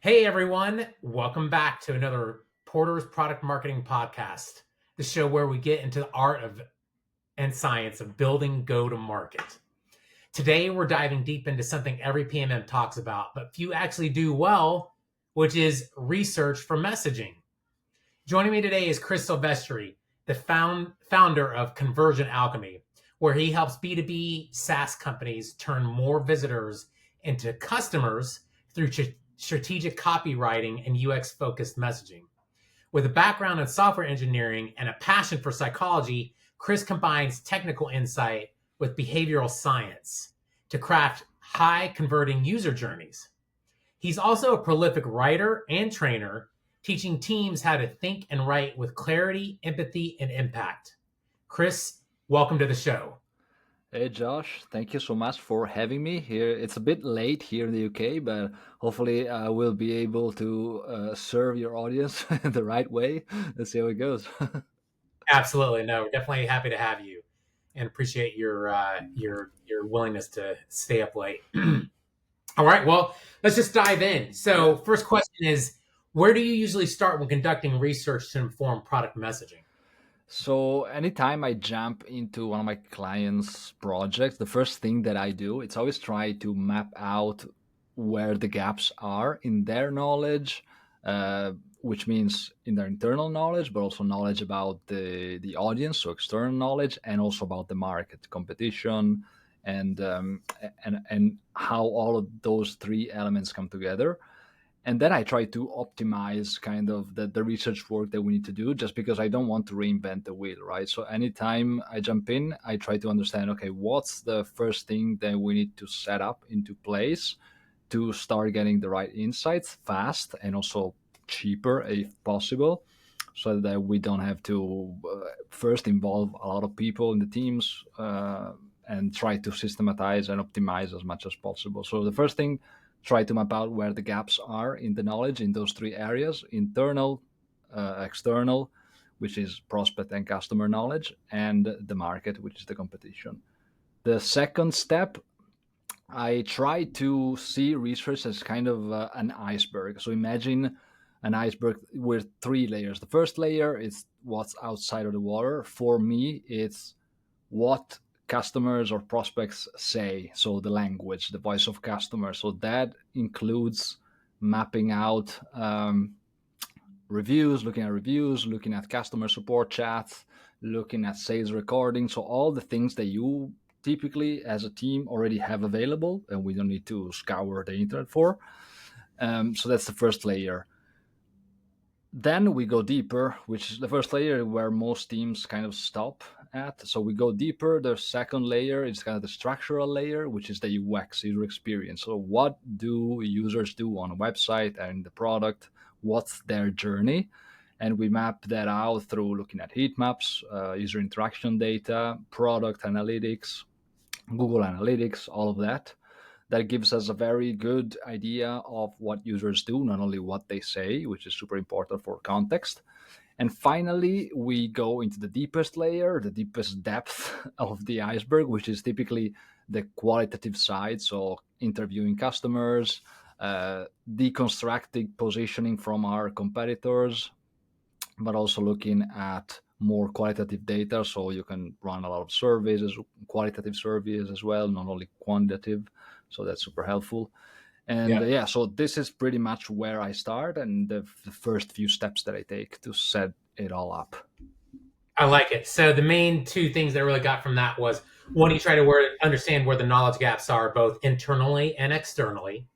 Hey everyone, welcome back to another Porter's Product Marketing Podcast, the show where we get into the art of and science of building go-to-market. Today we're diving deep into something every PMM talks about, but few actually do well, which is research for messaging. Joining me today is Chris Silvestri, the founder of Conversion Alchemy, where he helps B2B SaaS companies turn more visitors into customers through strategic copywriting and UX-focused messaging. With a background in software engineering and a passion for psychology, Chris combines technical insight with behavioral science to craft high-converting user journeys. He's also a prolific writer and trainer, teaching teams how to think and write with clarity, empathy, and impact. Chris, welcome to the show. Hey Josh, thank you so much for having me here. It's a bit late here in the UK, but hopefully I will be able to serve your audience the right way. Let's see how it goes. Absolutely. No, we're definitely happy to have you and appreciate your willingness to stay up late. All right, well, let's just dive in. So, first question is, where do you usually start when conducting research to inform product messaging? So anytime I jump into one of my clients' projects, the first thing that I do, it's always try to map out where the gaps are in their knowledge, which means in their internal knowledge, but also knowledge about the audience, so external knowledge, and also about the market, competition, and how all of those three elements come together. And then I try to optimize kind of the research work that we need to do, just because I don't want to reinvent the wheel, right? So anytime I jump in, I try to understand, okay, what's the first thing that we need to set up into place to start getting the right insights fast and also cheaper if possible, so that we don't have to first involve a lot of people in the teams and try to systematize and optimize as much as possible. So the first thing, try to map out where the gaps are in the knowledge in those three areas: internal, external, which is prospect and customer knowledge, and the market, which is the competition. The second step, I try to see research as kind of an iceberg. So imagine an iceberg with three layers. The first layer is what's outside of the water. For me, it's what customers or prospects say, so the language, the voice of customers. So that includes mapping out reviews, looking at customer support chats, looking at sales recordings. So all the things that you typically as a team already have available and we don't need to scour the internet for. So that's the first layer. Then we go deeper, which is the first layer where most teams kind of stop at. So we go deeper. The second layer is kind of the structural layer, which is the UX, user experience. So what do users do on a website and the product? What's their journey? And we map that out through looking at heat maps, user interaction data, product analytics, Google Analytics, all of that. That gives us a very good idea of what users do, not only what they say, which is super important for context. And finally, we go into the deepest layer, the deepest depth of the iceberg, which is typically the qualitative side. So interviewing customers, deconstructing positioning from our competitors, but also looking at more qualitative data. So you can run a lot of surveys, qualitative surveys as well, not only quantitative. So that's super helpful. And yeah, so this is pretty much where I start and the first few steps that I take to set it all up. I like it. So the main two things that I really got from that was, one, you try to understand where the knowledge gaps are, both internally and externally,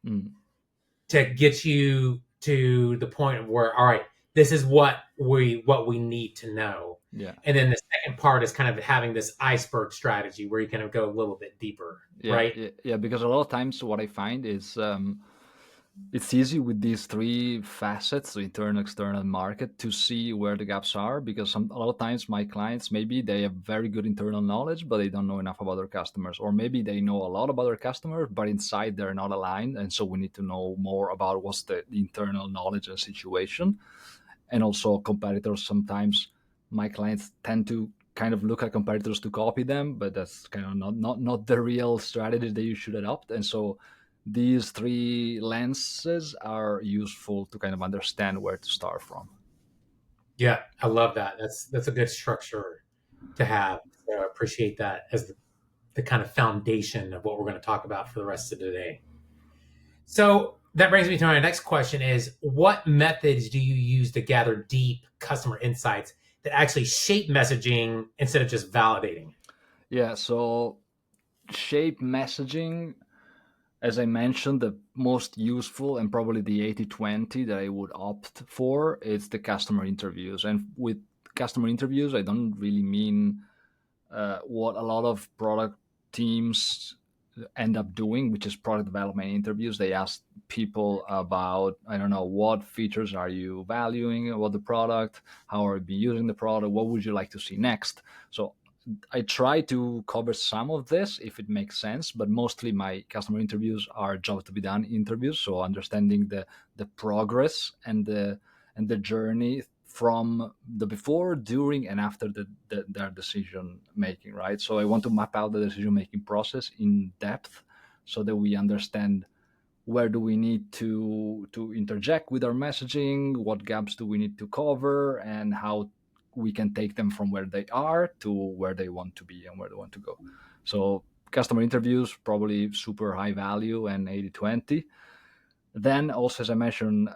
to get you to the point of where, all right, this is what we need to know. Yeah. And then the second part is kind of having this iceberg strategy where you kind of go a little bit deeper, right? Yeah, because a lot of times what I find is it's easy with these three facets, so internal, external, market, to see where the gaps are, because a lot of times my clients, maybe they have very good internal knowledge, but they don't know enough about their customers, or maybe they know a lot about their customers, but inside they're not aligned. And so we need to know more about what's the internal knowledge and situation. And also competitors, sometimes my clients tend to kind of look at competitors to copy them, but that's kind of not the real strategy that you should adopt. And so these three lenses are useful to kind of understand where to start from. Yeah, I love that. That's a good structure to have. So I appreciate that as the kind of foundation of what we're going to talk about for the rest of today. So that brings me to my next question is what methods do you use to gather deep customer insights that actually shape messaging instead of just validating it? Yeah, so shape messaging, as I mentioned, the most useful and probably the 80/20 that I would opt for is the customer interviews. And with customer interviews, I don't really mean what a lot of product teams end up doing, which is product development interviews. They ask people about, I don't know, what features are you valuing about the product? How are you using the product? What would you like to see next? So I try to cover some of this if it makes sense, but mostly my customer interviews are job to be done interviews. So understanding the progress and the journey from the before, during, and after their decision making, right? So I want to map out the decision making process in depth so that we understand where do we need to interject with our messaging, what gaps do we need to cover, and how we can take them from where they are to where they want to be and where they want to go. So customer interviews, probably super high value and 80/20. Then also, as I mentioned,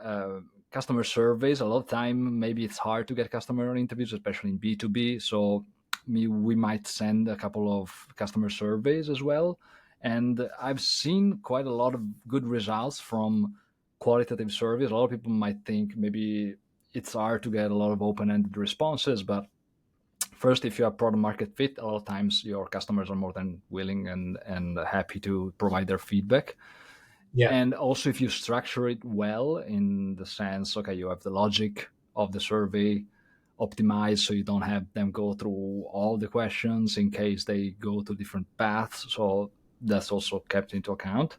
customer surveys. A lot of time, maybe it's hard to get customer interviews, especially in B2B. So we might send a couple of customer surveys as well. And I've seen quite a lot of good results from qualitative surveys. A lot of people might think maybe it's hard to get a lot of open-ended responses, but first, if you have product market fit, a lot of times your customers are more than willing and happy to provide their feedback. Yeah. And also, if you structure it well, in the sense, okay, you have the logic of the survey optimized so you don't have them go through all the questions in case they go to different paths. So that's also kept into account.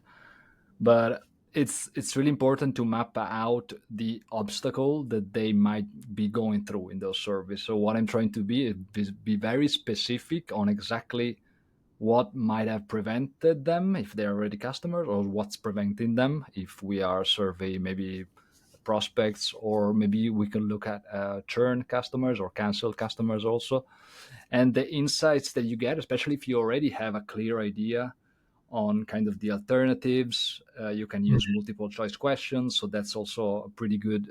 But it's really important to map out the obstacle that they might be going through in those surveys. So what I'm trying to be is be very specific on exactly what might have prevented them if they're already customers, or what's preventing them if we are surveying maybe prospects, or maybe we can look at churn customers or canceled customers also. And the insights that you get, especially if you already have a clear idea on kind of the alternatives, you can use multiple choice questions. So that's also a pretty good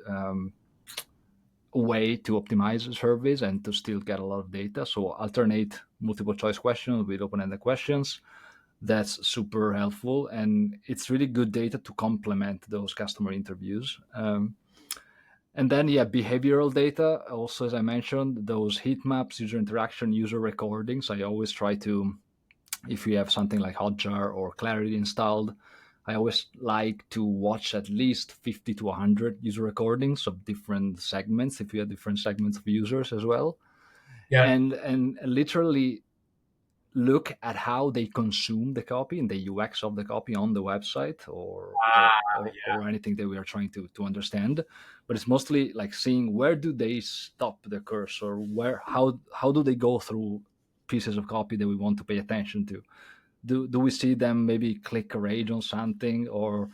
way to optimize surveys and to still get a lot of data. So alternate multiple choice questions with open-ended questions. That's super helpful, and it's really good data to complement those customer interviews. And then, yeah, behavioral data. Also, as I mentioned, those heat maps, user interaction, user recordings. I always try to, if you have something like Hotjar or Clarity installed, I always like to watch at least 50 to 100 user recordings of different segments, if you have different segments of users as well. Yeah. And literally look at how they consume the copy and the UX of the copy on the website, or anything that we are trying to understand. But it's mostly like seeing where do they stop the cursor, where how do they go through pieces of copy that we want to pay attention to. Do we see them maybe click rage on something, or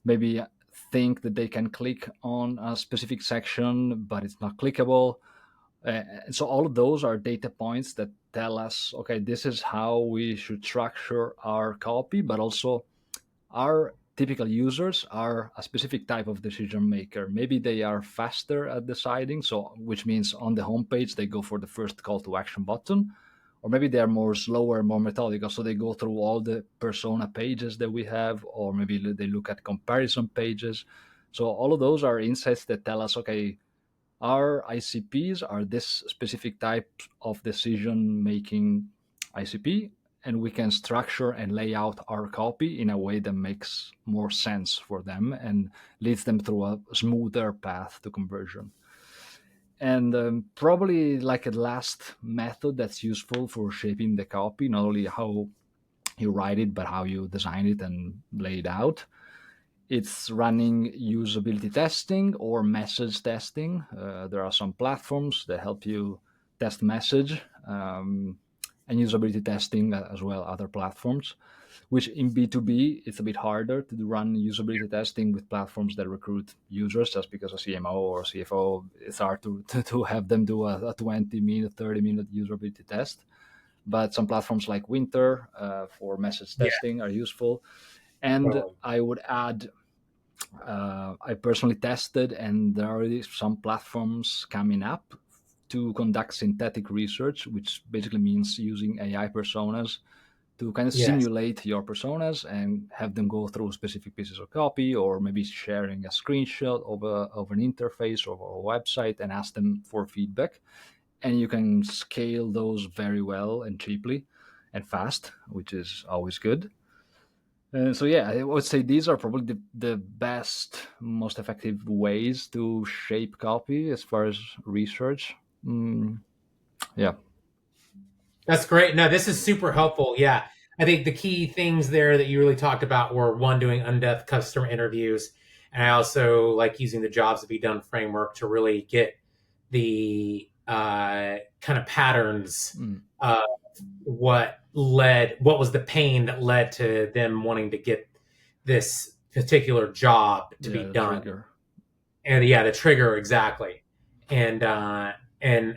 maybe think that they can click on a specific section but it's not clickable? So all of those are data points that tell us, okay, this is how we should structure our copy, but also our typical users are a specific type of decision maker. Maybe they are faster at deciding, so which means on the homepage they go for the first call to action button, or maybe they're more slower, more methodical, so they go through all the persona pages that we have, or maybe they look at comparison pages. So all of those are insights that tell us, okay, our ICPs are this specific type of decision making ICP, and we can structure and lay out our copy in a way that makes more sense for them and leads them through a smoother path to conversion. And probably like a last method that's useful for shaping the copy, not only how you write it, but how you design it and lay it out. It's running usability testing or message testing. There are some platforms that help you test message, and usability testing as well, other platforms. which in B2B, it's a bit harder to run usability testing with platforms that recruit users, just because a CMO or CFO, it's hard to have them do a 20-minute, 30-minute usability test. But some platforms like Winter for message Yeah. testing are useful. And Totally. I would add, I personally tested, and there are already some platforms coming up to conduct synthetic research, which basically means using AI personas to kind of Yes. simulate your personas and have them go through specific pieces of copy, or maybe sharing a screenshot of an interface or a website and ask them for feedback. And you can scale those very well and cheaply and fast, which is always good. So yeah, I would say these are probably the best, most effective ways to shape copy as far as research. Yeah. That's great. No, this is super helpful. Yeah. I think the key things there that you really talked about were one, doing in-depth customer interviews. And I also like using the jobs to be done framework to really get the kind of patterns Mm. of what was the pain that led to them wanting to get this particular job to be Yeah, the done. trigger. And yeah, the trigger exactly. And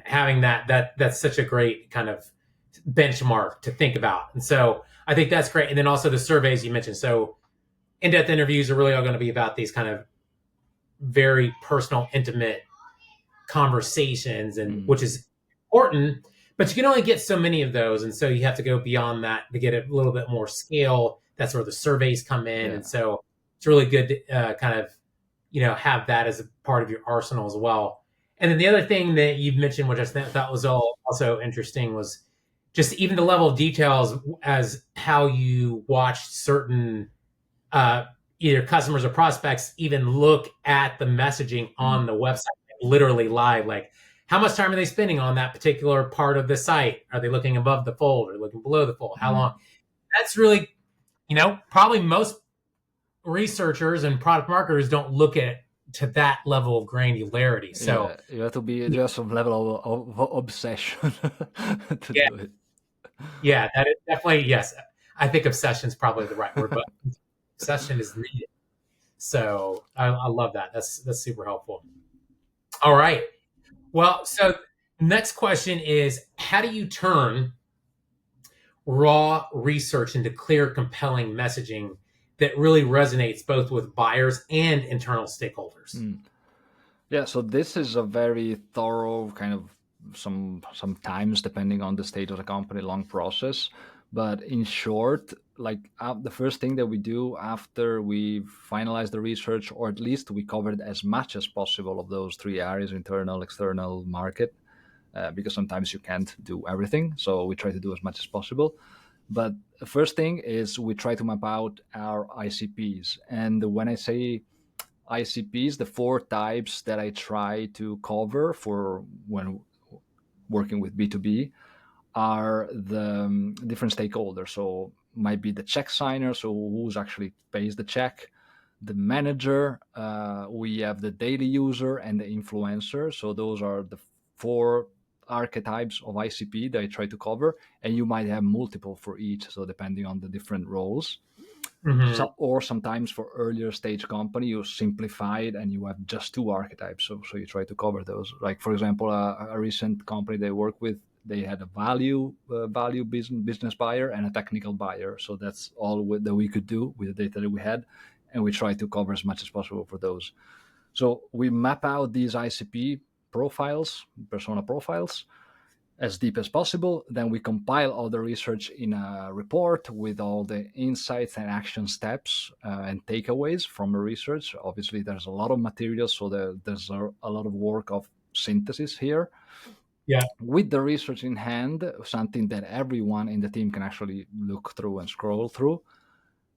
having that's such a great kind of benchmark to think about. And so I think that's great. And then also the surveys you mentioned. So in-depth interviews are really all going to be about these kind of very personal, intimate conversations, and Mm. which is important, but you can only get so many of those. And so you have to go beyond that to get a little bit more scale. That's where the surveys come in. And Yeah. so it's really good to kind of, have that as a part of your arsenal as well. And then the other thing that you've mentioned, which I thought was also interesting, was just even the level of details as how you watch certain uh, either customers or prospects even look at the messaging Mm. on the website, literally live. Like, how much time are they spending on that particular part of the site? Are they looking above the fold or looking below the fold? How Mm. long? That's really, probably most researchers and product marketers don't look at to that level of granularity. So Yeah, you have to be just some level of obsession to yeah, do it. yeah, that is definitely yes. I think obsession is probably the right word, but obsession is needed. So I love that. That's super helpful. All right. Well, so next question is, how do you turn raw research into clear, compelling messaging that really resonates both with buyers and internal stakeholders? Mm. Yeah, so this is a very thorough kind of sometimes depending on the state of the company, long process. But in short, like the first thing that we do after we finalize the research, or at least we covered as much as possible of those three areas: internal, external, market, because sometimes you can't do everything. So we try to do as much as possible. But the first thing is we try to map out our ICPs. And when I say ICPs, the four types that I try to cover for when working with B2B are the different stakeholders. So might be the check signer, so who's actually pays the check, the manager, we have the daily user, and the influencer. So those are the four archetypes of ICP that I try to cover, and you might have multiple for each, so depending on the different roles. Mm-hmm. So, or sometimes for earlier stage company, you simplify it and you have just two archetypes. So you try to cover those. Like for example, a recent company they work with, they had a value business buyer and a technical buyer. So that's all that we could do with the data that we had, and we try to cover as much as possible for those. So we map out these ICP profiles, persona profiles, as deep as possible. Then we compile all the research in a report with all the insights and action steps and takeaways from the research. Obviously, there's a lot of material, so there's a lot of work of synthesis here. Yeah. With the research in hand, something that everyone in the team can actually look through and scroll through.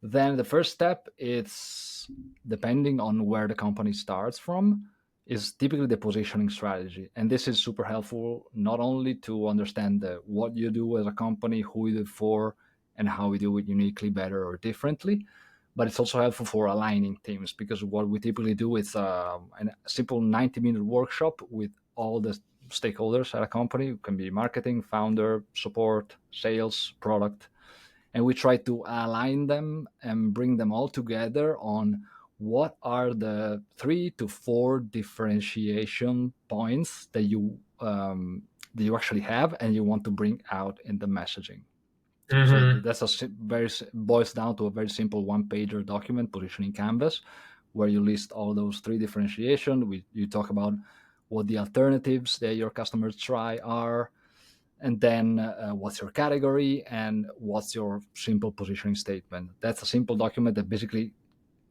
Then the first step is, depending on where the company starts from, is typically the positioning strategy. And this is super helpful not only to understand what you do as a company, who you do it for, and how we do it uniquely, better, or differently, but it's also helpful for aligning teams, because what we typically do is a simple 90-minute workshop with all the stakeholders at a company. It can be marketing, founder, support, sales, product, and we try to align them and bring them all together on what are the 3 to 4 differentiation points that you actually have and you want to bring out in the messaging. So Mm-hmm. that's boils down to a very simple one-pager document, positioning canvas, where you list all those 3 differentiation. You talk about what the alternatives that your customers try are, and then what's your category and what's your simple positioning statement. That's a simple document that basically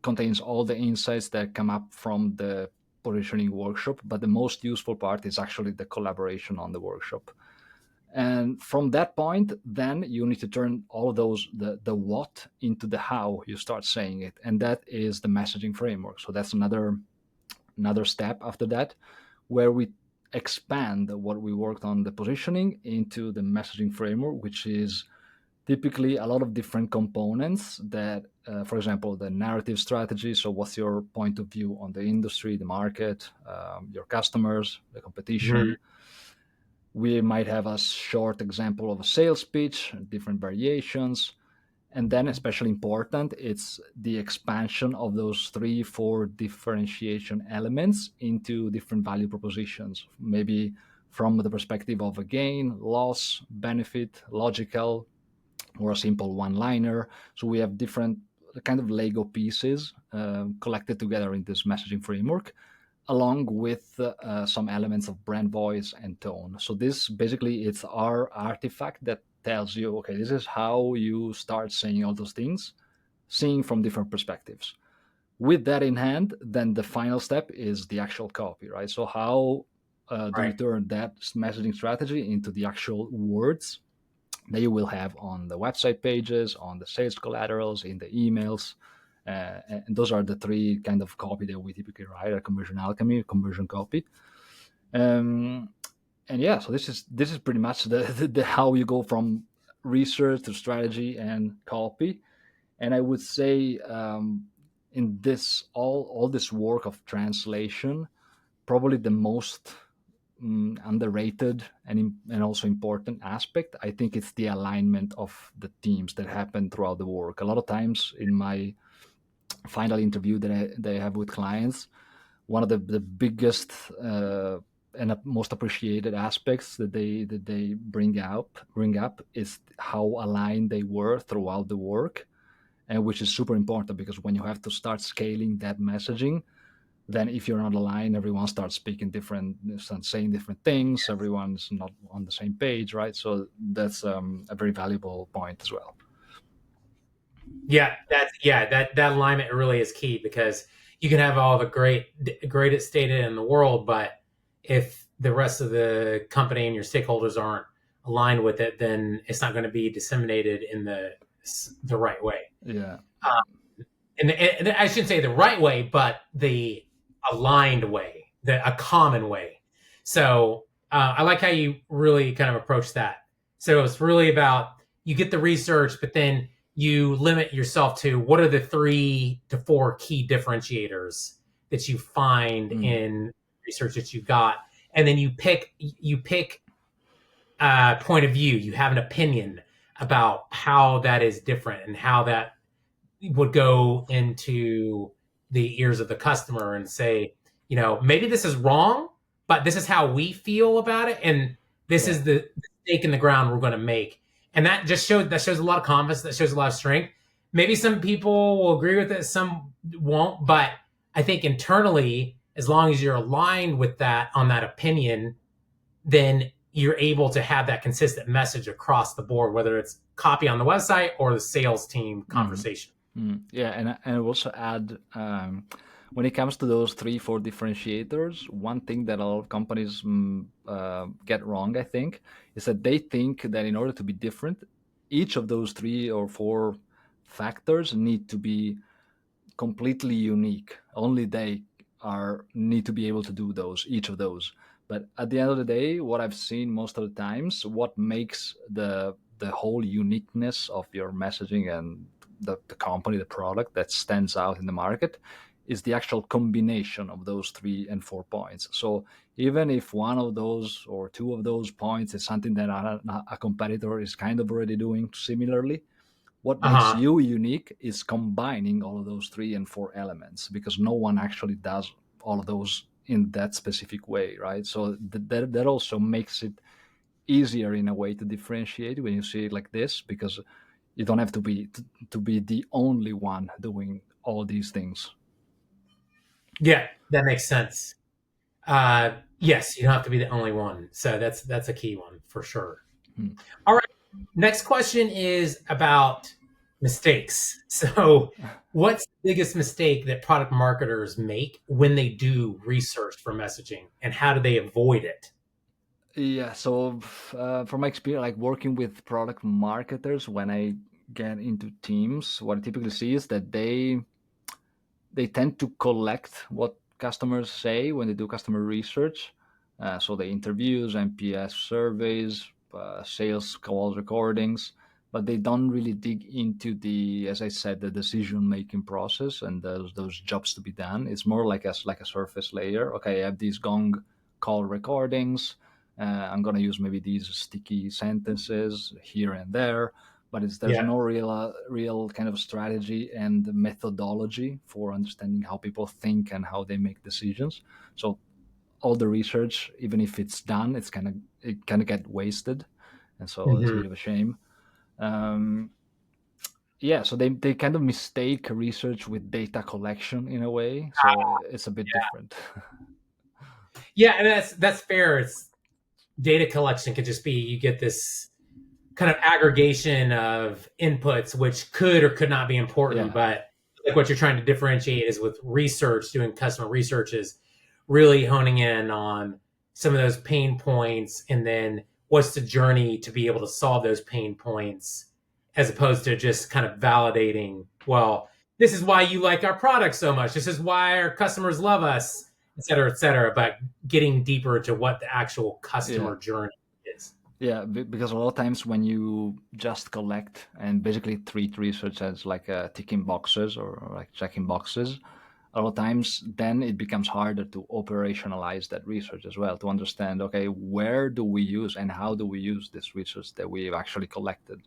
contains all the insights that come up from the positioning workshop, but the most useful part is actually the collaboration on the workshop. And from that point, then you need to turn all of those, the what into the how you start saying it, and that is the messaging framework. So that's another step after that, where we expand what we worked on the positioning into the messaging framework, which is typically a lot of different components that, for example, the narrative strategy. So what's your point of view on the industry, the market, your customers, the competition. We might have a short example of a sales pitch, different variations. And then, especially important, it's the expansion of those 3, 4 differentiation elements into different value propositions, maybe from the perspective of a gain, loss, benefit, logical, or a simple one-liner. So we have different kind of Lego pieces collected together in this messaging framework, along with some elements of brand voice and tone. So this basically, it's our artifact that tells you, okay, this is how you start saying all those things, seeing from different perspectives. With that in hand, then the final step is the actual copy, right? So how do you Right. turn that messaging strategy into the actual words that you will have on the website pages, on the sales collaterals, in the emails? And those are the 3 kind of copy that we typically write at Conversion Alchemy, conversion copy. And yeah, so this is pretty much the how you go from research to strategy and copy. And I would say in this all this work of translation, probably the most underrated and also important aspect, I think it's the alignment of the teams that happen throughout the work. A lot of times in my final interview that I have with clients, one of the biggest and most appreciated aspects that they bring up is how aligned they were throughout the work, and which is super important, because when you have to start scaling that messaging, then if you're not aligned, everyone starts speaking different, starts saying different things, everyone's not on the same page, right? So that's a very valuable point as well. That alignment really is key, because you can have all the greatest data in the world, but if the rest of the company and your stakeholders aren't aligned with it, then it's not going to be disseminated in the right way. Yeah. And I shouldn't say the right way, but the aligned way, a common way. So I like how you really kind of approach that. So it's really about, you get the research, but then you limit yourself to what are the 3 to 4 key differentiators that you find in research that you got, and then you pick point of view. You have an opinion about how that is different and how that would go into the ears of the customer and say, maybe this is wrong, but this is how we feel about it, and this Yeah. is the stake in the ground we're going to make. And that shows a lot of confidence. That shows a lot of strength. Maybe some people will agree with it, some won't, but I think internally, as long as you're aligned with that on that opinion, then you're able to have that consistent message across the board, whether it's copy on the website or the sales team conversation. Yeah, and I will also add, when it comes to those 3, 4 differentiators, one thing that a lot of companies get wrong, I think, is that they think that in order to be different, each of those 3 or 4 factors need to be completely unique. Only they need to be able to do each of those. But at the end of the day, what I've seen most of the times, what makes the whole uniqueness of your messaging and the company, the product that stands out in the market, is the actual combination of those 3 and 4 points. So even if one of those or 2 of those points is something that a competitor is kind of already doing similarly, What makes Uh-huh. you unique is combining all of those 3 and 4 elements, because no one actually does all of those in that specific way, right? So that also makes it easier in a way to differentiate when you see it like this, because you don't have to be the only one doing all these things. Yeah, that makes sense. Yes, you don't have to be the only one. So that's a key one for sure. Hmm. All right. Next question is about mistakes. So, what's the biggest mistake that product marketers make when they do research for messaging, and how do they avoid it? Yeah, so from my experience, like working with product marketers, when I get into teams, what I typically see is that they tend to collect what customers say when they do customer research. So the interviews, NPS surveys, sales call recordings, but they don't really dig into the, as I said, the decision making process and those jobs to be done. It's more like a surface layer. Okay, I have these gong call recordings. I'm gonna use maybe these sticky sentences here and there, but there's Yeah. no real kind of strategy and methodology for understanding how people think and how they make decisions. So all the research, even if it's done, it kind of get wasted, and so it's a Hmm. bit of a shame. um, yeah, so they kind of mistake research with data collection in a way, so it's a bit different. Yeah, and that's fair. It's data collection could just be you get this kind of aggregation of inputs, which could or could not be important. Yeah, But like what you're trying to differentiate is with research, doing customer research is really honing in on some of those pain points and then what's the journey to be able to solve those pain points as opposed to just kind of validating, well, this is why you like our product so much. This is why our customers love us, et cetera, et cetera. But getting deeper into what the actual yeah. customer journey is. Yeah, because a lot of times when you just collect and basically treat research as like ticking boxes or like checking boxes, a lot of times then it becomes harder to operationalize that research as well, to understand, okay, where do we use and how do we use this research that we've actually collected,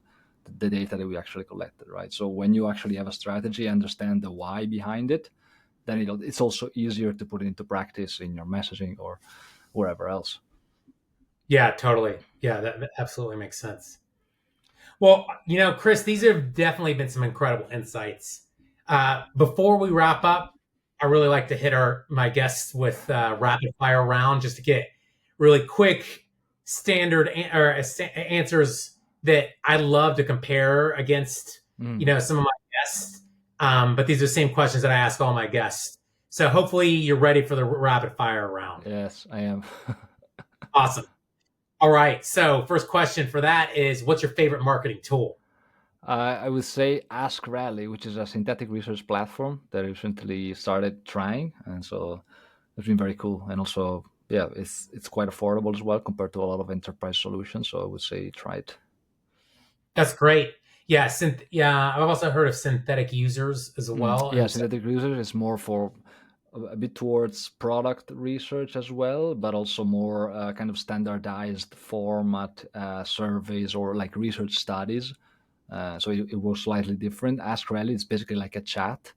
the data that we actually collected, right? So when you actually have a strategy, understand the why behind it, then it's also easier to put it into practice in your messaging or wherever else. Yeah, totally. Yeah, that absolutely makes sense. Well, Chris, these have definitely been some incredible insights. Before we wrap up, I really like to hit my guests with rapid fire round just to get really quick standard answers that I love to compare against, Mm, some of my guests. But these are the same questions that I ask all my guests. So hopefully you're ready for the rapid fire round. yes, I am. Awesome. All right. So first question for that is, what's your favorite marketing tool? I would say Ask Rally, which is a synthetic research platform that I recently started trying, and so it's been very cool. And also, yeah, it's quite affordable as well compared to a lot of enterprise solutions. So I would say try it. That's great. Yeah, yeah, I've also heard of synthetic users as well, Yeah, and so synthetic research is more for a bit towards product research as well, but also more kind of standardized format surveys or like research studies. So it works slightly different. Ask Rally is basically like a chat,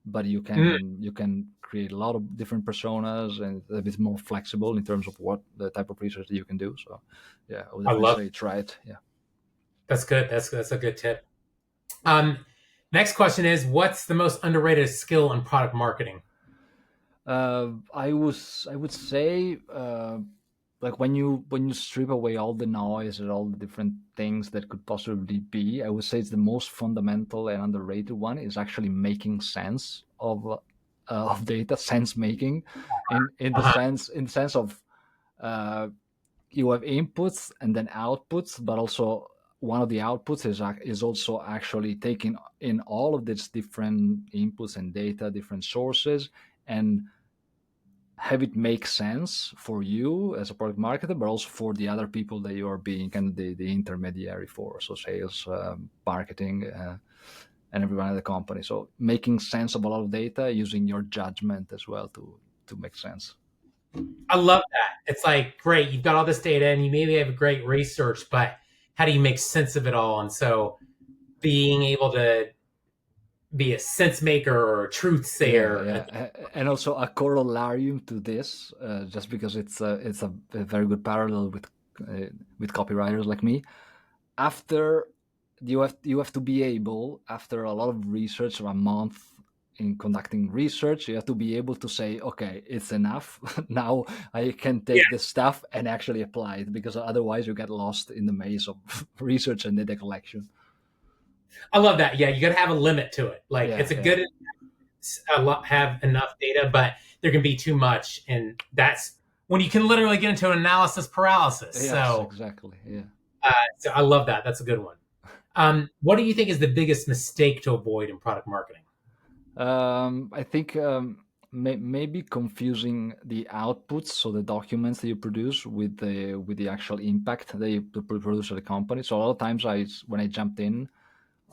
but mm, you can create a lot of different personas and a bit more flexible in terms of what the type of research that you can do. So yeah, I would I definitely love say try it. Yeah. that's good. That's a good tip. Um, Next question is, what's the most underrated skill in product marketing? I would say like when you strip away all the noise and all the different things that could possibly be, I would say it's the most fundamental and underrated one is actually making sense of data, sense making, Uh-huh. in the sense of uh, you have inputs and then outputs, but also one of the outputs is also actually taking in all of these different inputs and data, different sources, and have it make sense for you as a product marketer, but also for the other people that you are being kind of the intermediary for, so sales, marketing, and everyone at the company. So making sense of a lot of data using your judgment as well to make sense. I love that. It's like, great, you've got all this data and you maybe have great research, but how do you make sense of it all? And so being able to be a sense maker or a truth sayer. And also a corollarium to this, just because it's a very good parallel with copywriters like me. After you have to be able, after a lot of research, or a month in conducting research, you have to be able to say, okay, it's enough. Now I can take this stuff and actually apply it, because otherwise you get lost in the maze of research and data collection. I love that. Yeah, you got to have a limit to it. Like it's a Yeah. good have enough data, but there can be too much, and that's when you can literally get into an analysis paralysis. Yes, so exactly. Yeah. So I love that. That's a good one. What do you think is the biggest mistake to avoid in product marketing? I think maybe confusing the outputs, so the documents that you produce, with the actual impact that you produce at the company. So a lot of times, when I jumped in,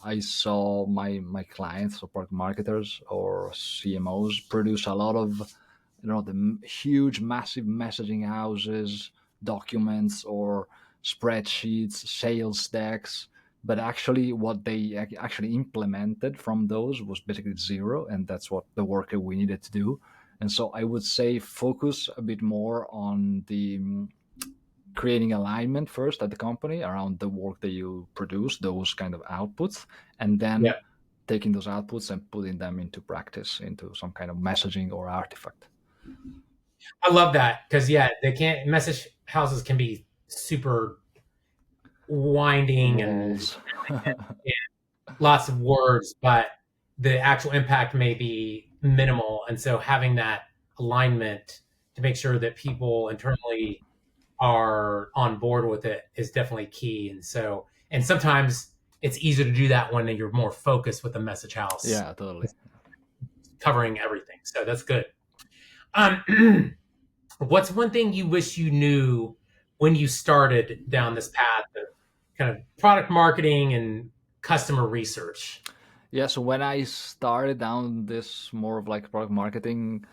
I saw my clients, or product marketers or CMOs, produce a lot of, the huge, massive messaging houses, documents, or spreadsheets, sales decks. But actually, what they actually implemented from those was basically zero, and that's what the work that we needed to do. And so I would say focus a bit more on the creating alignment first at the company around the work that you produce, those kind of outputs, and then taking those outputs and putting them into practice, into some kind of messaging or artifact. I love that, because message houses can be super winding and lots of words, but the actual impact may be minimal. And so having that alignment to make sure that people internally are on board with it is definitely key. And sometimes it's easier to do that when you're more focused with the message house. Yeah, totally. Covering everything. So that's good. What's one thing you wish you knew when you started down this path of kind of product marketing and customer research? Yeah, so when I started down this more of like product marketing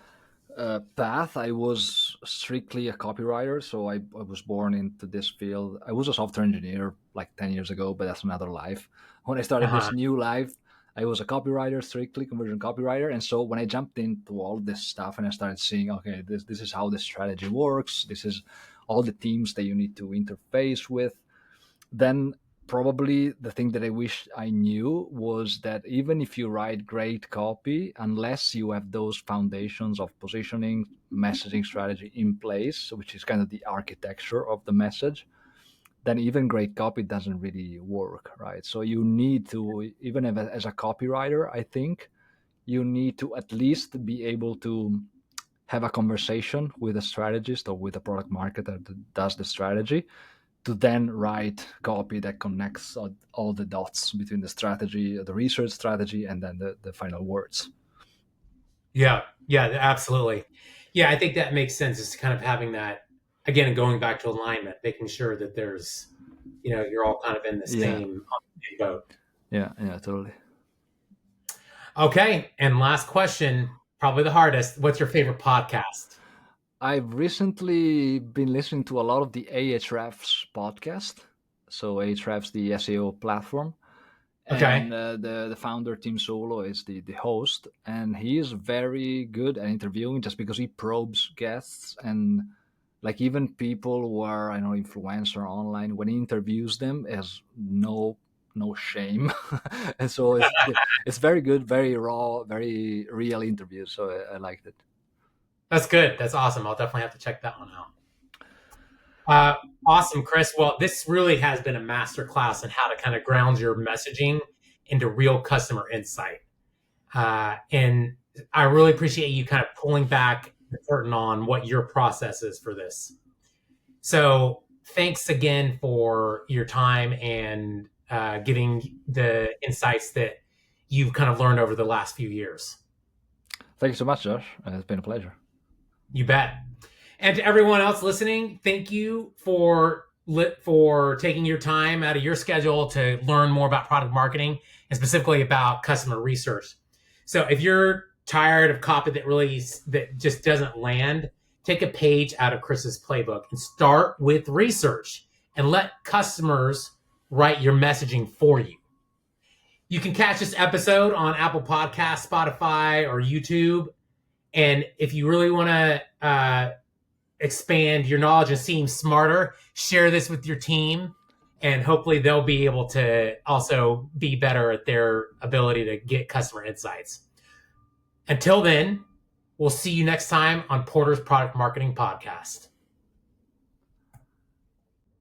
path, I was strictly a copywriter. So I was born into this field. I was a software engineer like 10 years ago, but that's another life. When I started this new life, I was a copywriter, strictly conversion copywriter. And so when I jumped into all this stuff and I started seeing, okay, this is how this strategy works, this is all the teams that you need to interface with, then probably the thing that I wish I knew was that even if you write great copy, unless you have those foundations of positioning, messaging strategy in place, which is kind of the architecture of the message, then even great copy doesn't really work, right? So you need to, even as a copywriter, I think you need to at least be able to have a conversation with a strategist or with a product marketer that does the strategy, to then write copy that connects all the dots between the strategy, the research strategy, and then the final words. Yeah, absolutely. Yeah, I think that makes sense. It's kind of having that, again, going back to alignment, making sure that there's, you're all kind of in the same boat. Yeah, totally. Okay, and last question, probably the hardest. What's your favorite podcast? I've recently been listening to a lot of the Ahrefs podcast. So Ahrefs, the SEO platform. And the founder, Tim Solo, is the host. And he is very good at interviewing, just because he probes guests. And like even people who are, I know, influencer online, when he interviews them, has no shame. And so it's very good, very raw, very real interview. So I liked it. That's good. That's awesome. I'll definitely have to check that one out. Awesome, Chris. Well, this really has been a masterclass on how to kind of ground your messaging into real customer insight. And I really appreciate you kind of pulling back the curtain on what your process is for this. So thanks again for your time and giving the insights that you've kind of learned over the last few years. Thank you so much, Josh. It's been a pleasure. You bet. And to everyone else listening, thank you for taking your time out of your schedule to learn more about product marketing and specifically about customer research. So if you're tired of copy that just doesn't land, take a page out of Chris's playbook and start with research and let customers write your messaging for you. You can catch this episode on Apple Podcasts, Spotify, or YouTube. And if you really want to expand your knowledge and seem smarter, share this with your team. And hopefully they'll be able to also be better at their ability to get customer insights. Until then, we'll see you next time on Porter's Product Marketing Podcast.